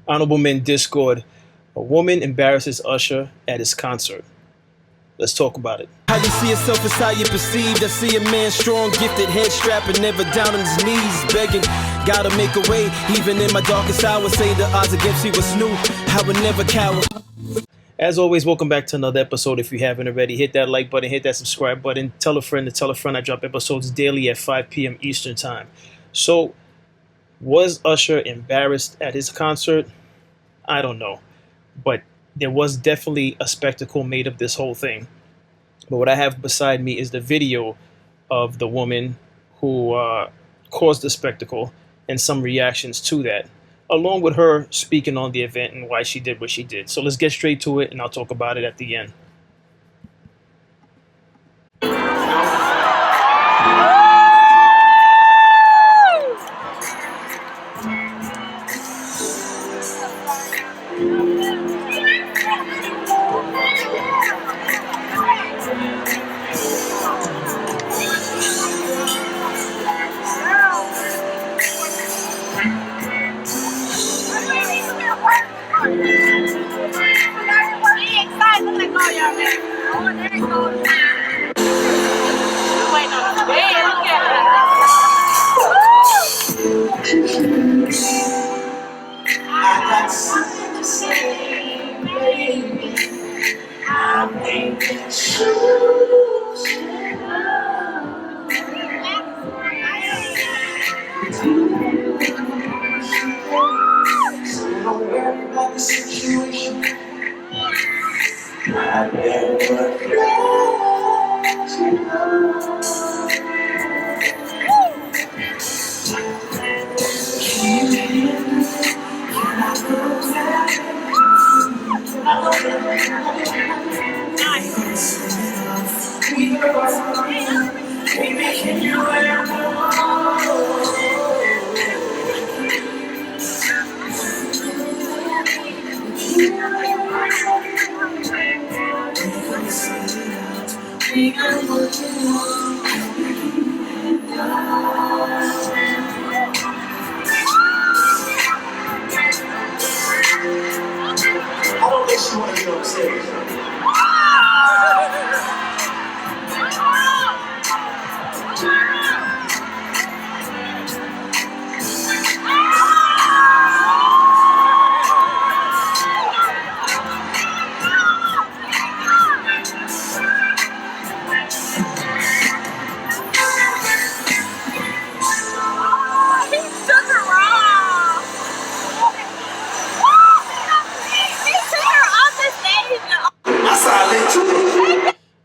Honorable Men Discord. A woman embarrasses Usher at his concert. Let's talk about it. How you see yourself is how you perceived. I see a man strong, gifted, head strapping, never down on his knees, begging. Gotta make a way, even in my darkest hour. Say the odds against me was new. I would never cower. As always, welcome back to another episode. If you haven't already, hit that like button, hit that subscribe button, tell a friend to tell a friend. I drop episodes daily at 5 p.m. Eastern Time. So, was Usher embarrassed at his concert? I don't know. But there was definitely a spectacle made of this whole thing. But what I have beside me is the video of the woman who caused the spectacle and some reactions to that, along with her speaking on the event and why she did what she did. So let's get straight to it, and I'll talk about it at the end. I don't think she want to get on stage.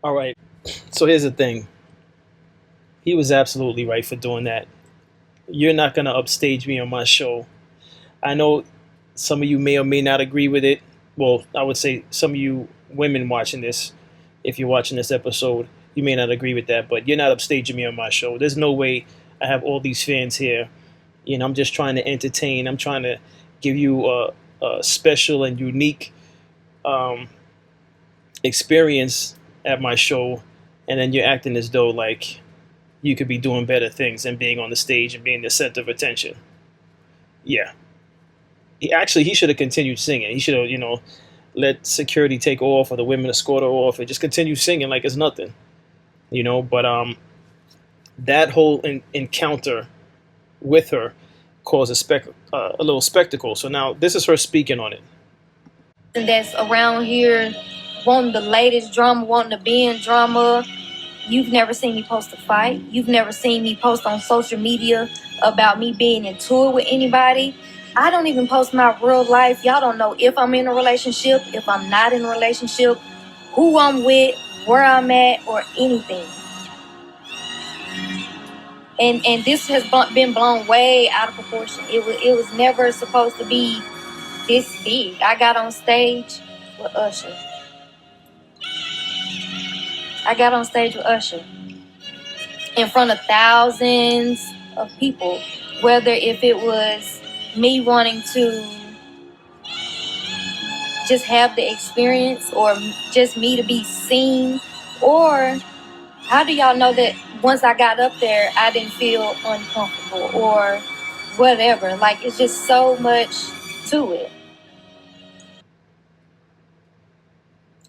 All right, so here's the thing. He was absolutely right for doing that. You're not going to upstage me on my show. I know some of you may or may not agree with it. Well, I would say some of you women watching this, if you're watching this episode, you may not agree with that, but you're not upstaging me on my show. There's no way I have all these fans here. You know, I'm just trying to entertain. I'm trying to give you a special and unique experience at my show, and then you're acting as though like you could be doing better things than being on the stage and being the center of attention. Yeah. He should have continued singing. He should have, let security take off or the women escort her off and just continue singing like it's nothing. But that whole encounter with her caused a little spectacle. So now this is her speaking on it. That's around here wanting the latest drama, wanting to be in drama. You've never seen me post a fight. You've never seen me post on social media about me being in tour with anybody. I don't even post my real life. Y'all don't know if I'm in a relationship, if I'm not in a relationship, who I'm with, where I'm at, or anything. And this has been blown way out of proportion. It was never supposed to be this big. I got on stage with Usher. In front of thousands of people, whether if it was me wanting to just have the experience or just me to be seen, or how do y'all know that once I got up there, I didn't feel uncomfortable or whatever? Like, it's just so much to it.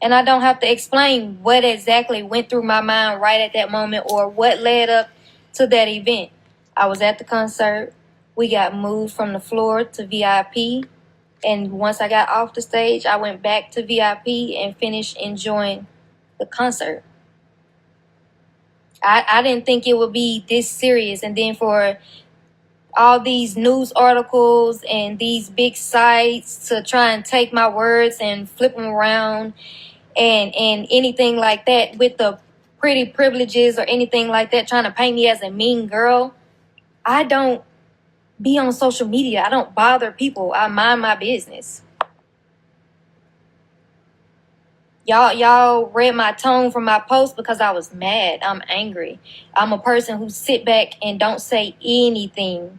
And I don't have to explain what exactly went through my mind right at that moment or what led up to that event. I was at the concert. We got moved from the floor to VIP. And once I got off the stage, I went back to VIP and finished enjoying the concert. I didn't think it would be this serious. And then for all these news articles and these big sites to try and take my words and flip them around and anything like that with the pretty privileges or anything like that, trying to paint me as a mean girl. I don't be on social media. I don't bother people. I mind my business. Y'all read my tone from my post because I was mad. I'm angry. I'm a person who sit back and don't say anything.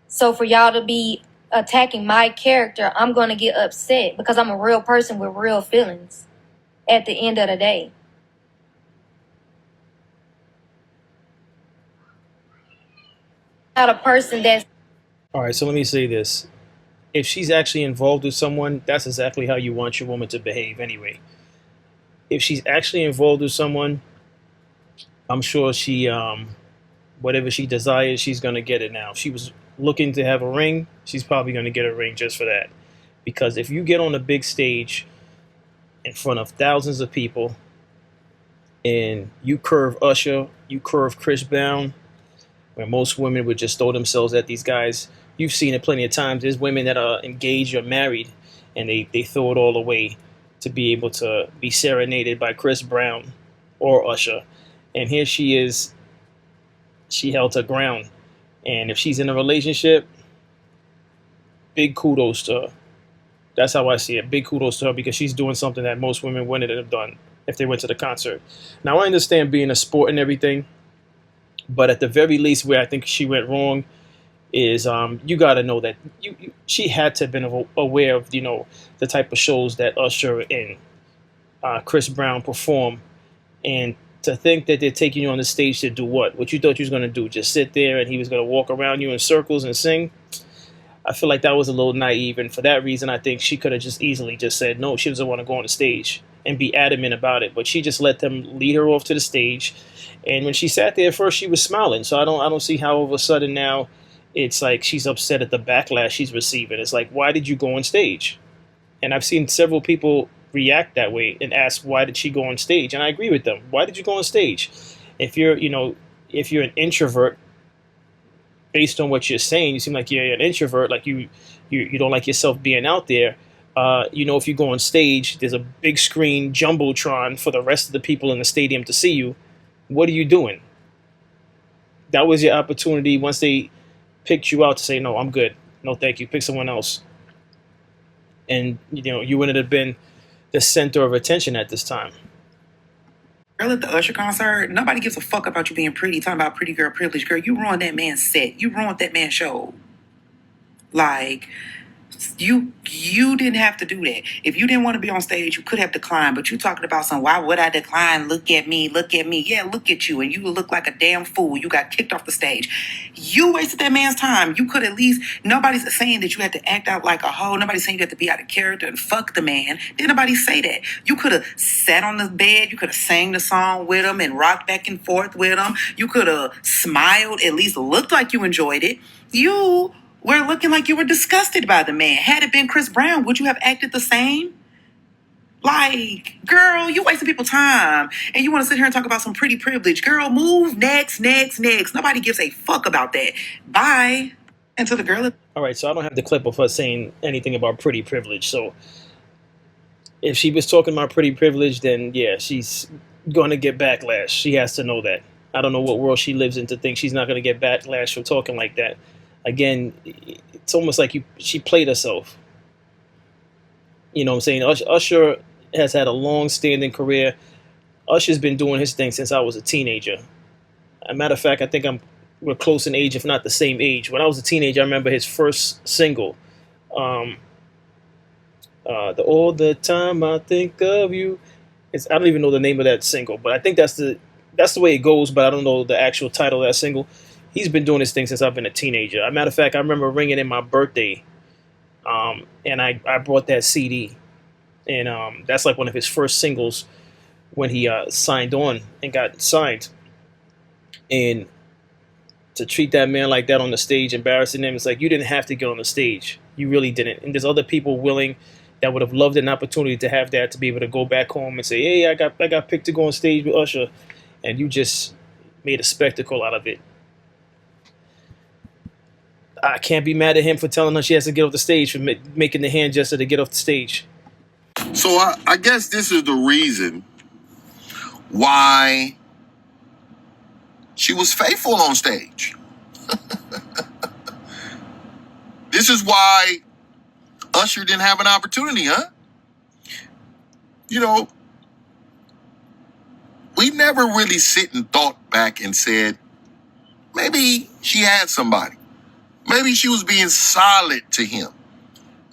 So for y'all to be attacking my character, I'm going to get upset because I'm a real person with real feelings at the end of the day. Not a person that's... All right, so let me say this. If she's actually involved with someone, that's exactly how you want your woman to behave anyway. If she's actually involved with someone, I'm sure she, whatever she desires, she's going to get it now. If she was looking to have a ring, she's probably going to get a ring just for that. Because if you get on a big stage in front of thousands of people and you curve Usher, you curve Chris Brown, where most women would just throw themselves at these guys. You've seen it plenty of times. There's women that are engaged or married and they throw it all away to be able to be serenaded by Chris Brown or Usher. And here she is, she held her ground. And if she's in a relationship, big kudos to her. That's how I see it. Big kudos to her because she's doing something that most women wouldn't have done if they went to the concert. Now, I understand being a sport and everything, but at the very least, where I think she went wrong is you got to know that she had to have been aware of, the type of shows that Usher and Chris Brown perform. And to think that they're taking you on the stage to do what? What you thought you was going to do? Just sit there and he was going to walk around you in circles and sing? I feel like that was a little naive, and for that reason, I think she could have just easily just said no. She doesn't want to go on the stage and be adamant about it, but she just let them lead her off to the stage. And when she sat there at first, she was smiling. So I don't see how all of a sudden now it's like she's upset at the backlash she's receiving. It's like, why did you go on stage? And I've seen several people react that way and ask, why did she go on stage? And I agree with them. Why did you go on stage? If you're an introvert, based on what you're saying, you seem like you're an introvert, like you don't like yourself being out there. If you go on stage, there's a big screen jumbotron for the rest of the people in the stadium to see you. What are you doing? That was your opportunity once they picked you out to say, no, I'm good. No, thank you. Pick someone else. And, you wouldn't have been the center of attention at this time. Girl, at the Usher concert, nobody gives a fuck about you being pretty, talking about pretty girl privilege. Girl, you ruined that man's set. You ruined that man's show. Like, you didn't have to do that. If you didn't want to be on stage, you could have declined. But you talking about some, why would I decline? Look at me, look at me. Yeah, look at you. And you look like a damn fool. You got kicked off the stage. You wasted that man's time. You could at least, nobody's saying that you had to act out like a hoe. Nobody's saying you had to be out of character and fuck the man. Didn't nobody say that. You could have sat on the bed. You could have sang the song with him and rocked back and forth with him. You could have smiled, at least looked like you enjoyed it. You were looking like you were disgusted by the man. Had it been Chris Brown, would you have acted the same? Like, girl, you wasting people's time. And you want to sit here and talk about some pretty privilege. Girl, move next. Nobody gives a fuck about that. Bye. And to the girl... All right, so I don't have the clip of her saying anything about pretty privilege. So if she was talking about pretty privilege, then yeah, she's going to get backlash. She has to know that. I don't know what world she lives in to think she's not going to get backlash for talking like that. Again, it's almost like she played herself. You know what I'm saying? Usher has had a long-standing career. Usher's been doing his thing since I was a teenager. As a matter of fact, I think we're close in age, if not the same age. When I was a teenager, I remember his first single, the All the Time I Think of You. I don't even know the name of that single, but I think that's the way it goes, but I don't know the actual title of that single. He's been doing his thing since I've been a teenager. As a matter of fact, I remember ringing in my birthday, and I brought that CD. and that's like one of his first singles when he signed on and got signed. And to treat that man like that on the stage, embarrassing him, it's like you didn't have to get on the stage. You really didn't. And there's other people willing that would have loved an opportunity to have that, to be able to go back home and say, "Hey, I got picked to go on stage with Usher," and you just made a spectacle out of it. I can't be mad at him for telling her she has to get off the stage, for making the hand gesture to get off the stage. So I guess this is the reason why she was faithful on stage. This is why Usher didn't have an opportunity, huh? You know, we never really sit and thought back and said, maybe she had somebody. Maybe she was being solid to him.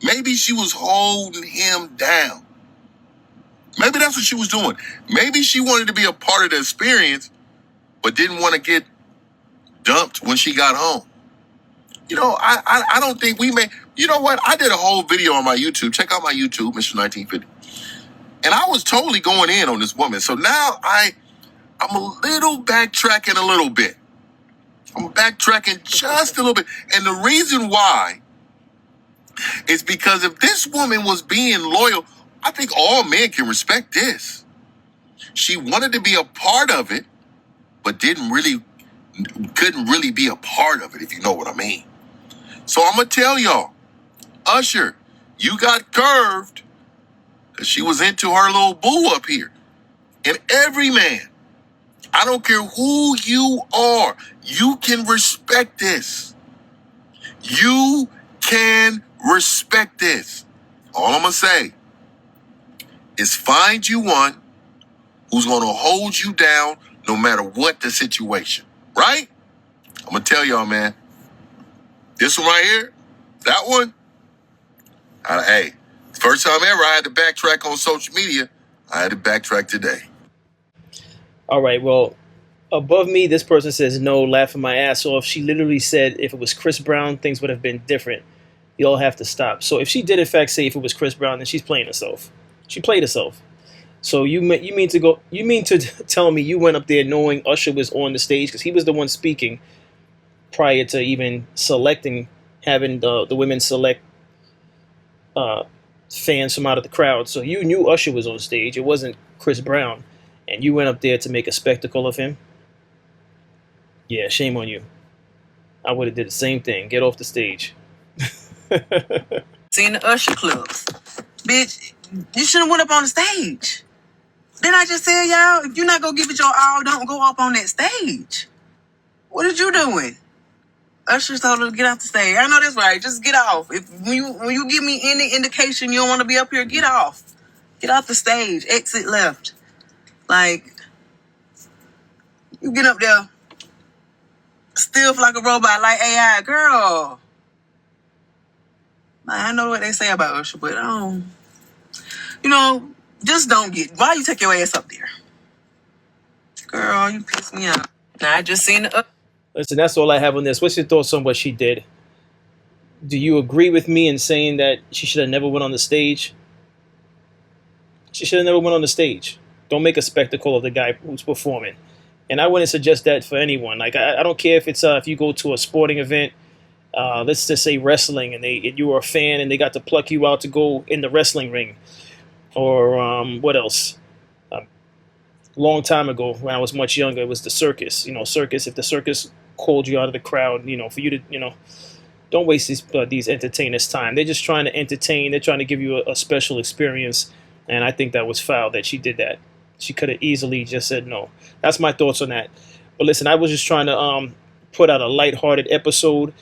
Maybe she was holding him down. Maybe that's what she was doing. Maybe she wanted to be a part of the experience, but didn't want to get dumped when she got home. You know, I don't think we may. You know what? I did a whole video on my YouTube. Check out my YouTube, Mr. 1950. And I was totally going in on this woman. So now I'm a little backtracking a little bit. I'm backtracking just a little bit. And the reason why is because if this woman was being loyal, I think all men can respect this. She wanted to be a part of it, but couldn't really be a part of it, if you know what I mean. So I'm going to tell y'all, Usher, you got curved because she was into her little boo up here. And every man, I don't care who you are, you can respect this. You can respect this. All I'm going to say is find you one who's going to hold you down no matter what the situation, right? I'm going to tell y'all, man, this one right here, that one, hey, first time ever I had to backtrack on social media, I had to backtrack today. All right, well, above me, this person says no, laughing my ass off. She literally said if it was Chris Brown, things would have been different. Y'all have to stop. So if she did in fact say if it was Chris Brown, then she's playing herself. She played herself. So you mean to tell me you went up there knowing Usher was on the stage, because he was the one speaking prior to even having the women select fans from out of the crowd. So you knew Usher was on stage. It wasn't Chris Brown, and you went up there to make a spectacle of him. Yeah, shame on you. I would have did the same thing. Get off the stage. Seen the Usher clubs. Bitch, you should have went up on the stage. Didn't I just tell y'all, if you're not going to give it your all, don't go up on that stage. What are you doing? Usher told her to get off the stage. I know that's right. Just get off. When you give me any indication you don't want to be up here, get off. Get off the stage. Exit left. Like, you get up there, stiff like a robot, like AI. Girl. I know what they say about Usher, but just don't why you take your ass up there? Girl, you piss me off. Now, I just seen the Listen, that's all I have on this. What's your thoughts on what she did? Do you agree with me in saying that she should have never went on the stage? She should have never went on the stage. Don't make a spectacle of the guy who's performing. And I wouldn't suggest that for anyone. Like, I don't care if it's if you go to a sporting event, let's just say wrestling, and you were a fan and they got to pluck you out to go in the wrestling ring. Or what else? Long time ago, when I was much younger, it was the circus. Circus. If the circus called you out of the crowd, for you to, don't waste these entertainers' time. They're just trying to entertain. They're trying to give you a special experience. And I think that was foul that she did that. She could have easily just said no. That's my thoughts on that. But listen, I was just trying to put out a lighthearted episode.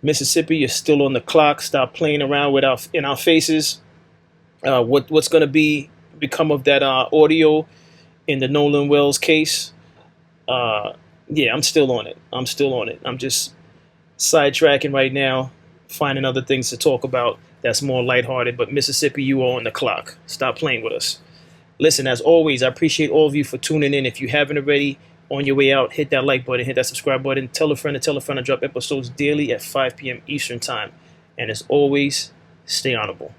Mississippi, you're still on the clock. Stop playing around in our faces. What's going to become of that audio in the Nolan Wells case? Yeah, I'm still on it. I'm just sidetracking right now, finding other things to talk about that's more lighthearted. But Mississippi, you are on the clock. Stop playing with us. Listen, as always, I appreciate all of you for tuning in. If you haven't already, on your way out, hit that like button, hit that subscribe button, tell a friend to tell a friend. I drop episodes daily at 5 p.m. Eastern Time. And as always, stay honorable.